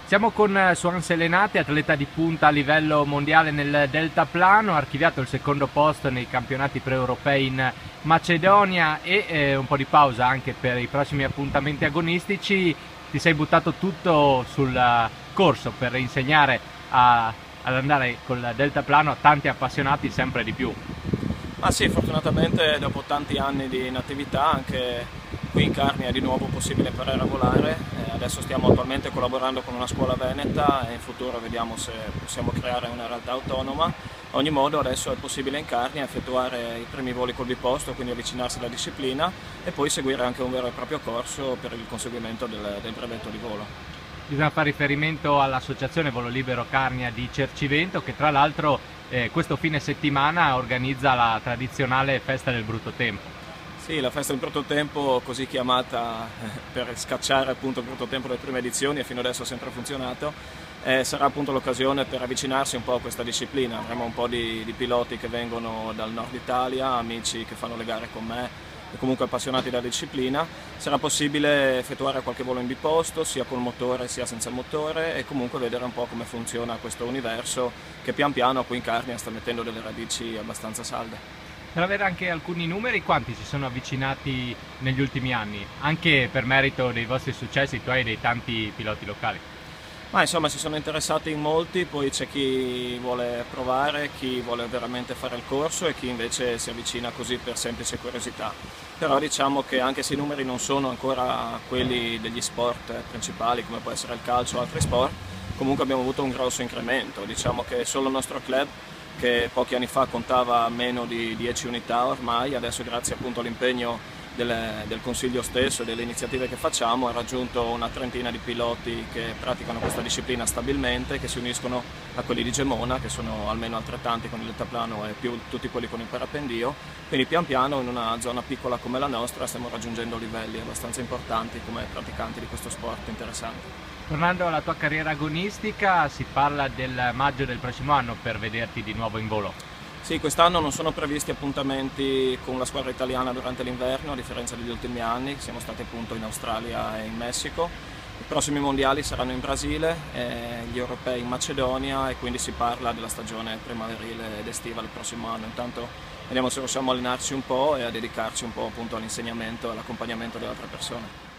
Siamo con Suan Selenati, atleta di punta a livello mondiale nel deltaplano, ha archiviato il secondo posto nei campionati pre-europei in Macedonia e un po' di pausa anche per i prossimi appuntamenti agonistici. Ti sei buttato tutto sul corso per insegnare ad andare col deltaplano a tanti appassionati sempre di più. Ma sì, fortunatamente dopo tanti anni di inattività anche qui in Carnia è di nuovo possibile imparare a volare. Adesso stiamo attualmente collaborando con una scuola veneta e in futuro vediamo se possiamo creare una realtà autonoma. Ad ogni modo adesso è possibile in Carnia effettuare i primi voli col biposto, quindi avvicinarsi alla disciplina e poi seguire anche un vero e proprio corso per il conseguimento del brevetto di volo. Bisogna fare riferimento all'associazione Volo Libero Carnia di Cercivento che tra l'altro questo fine settimana organizza la tradizionale festa del brutto tempo. Sì, la festa del brutto tempo, così chiamata per scacciare appunto il brutto tempo delle prime edizioni e fino adesso ha sempre funzionato, sarà appunto l'occasione per avvicinarsi un po' a questa disciplina. Avremo un po' di piloti che vengono dal nord Italia, amici che fanno le gare con me e comunque appassionati della disciplina. Sarà possibile effettuare qualche volo in biposto, sia col motore sia senza motore e comunque vedere un po' come funziona questo universo che pian piano qui in Carnia sta mettendo delle radici abbastanza salde. Per avere anche alcuni numeri, quanti si sono avvicinati negli ultimi anni? Anche per merito dei vostri successi, tu hai dei tanti piloti locali. Ma insomma si sono interessati in molti, poi c'è chi vuole provare, chi vuole veramente fare il corso e chi invece si avvicina così per semplice curiosità. Però diciamo che anche se i numeri non sono ancora quelli degli sport principali come può essere il calcio o altri sport, comunque abbiamo avuto un grosso incremento. Diciamo che solo il nostro club, che pochi anni fa contava meno di 10 unità ormai, adesso grazie appunto all'impegno del Consiglio stesso e delle iniziative che facciamo ha raggiunto una trentina di piloti che praticano questa disciplina stabilmente, che si uniscono a quelli di Gemona, che sono almeno altrettanti con il deltaplano e più tutti quelli con il parapendio, quindi pian piano in una zona piccola come la nostra stiamo raggiungendo livelli abbastanza importanti come praticanti di questo sport interessante. Tornando alla tua carriera agonistica, si parla del maggio del prossimo anno per vederti di nuovo in volo. Sì, quest'anno non sono previsti appuntamenti con la squadra italiana durante l'inverno, a differenza degli ultimi anni, siamo stati appunto in Australia e in Messico. I prossimi mondiali saranno in Brasile, gli europei in Macedonia e quindi si parla della stagione primaverile ed estiva del prossimo anno. Intanto vediamo se riusciamo a allenarci un po' e a dedicarci un po' appunto all'insegnamento e all'accompagnamento delle altre persone.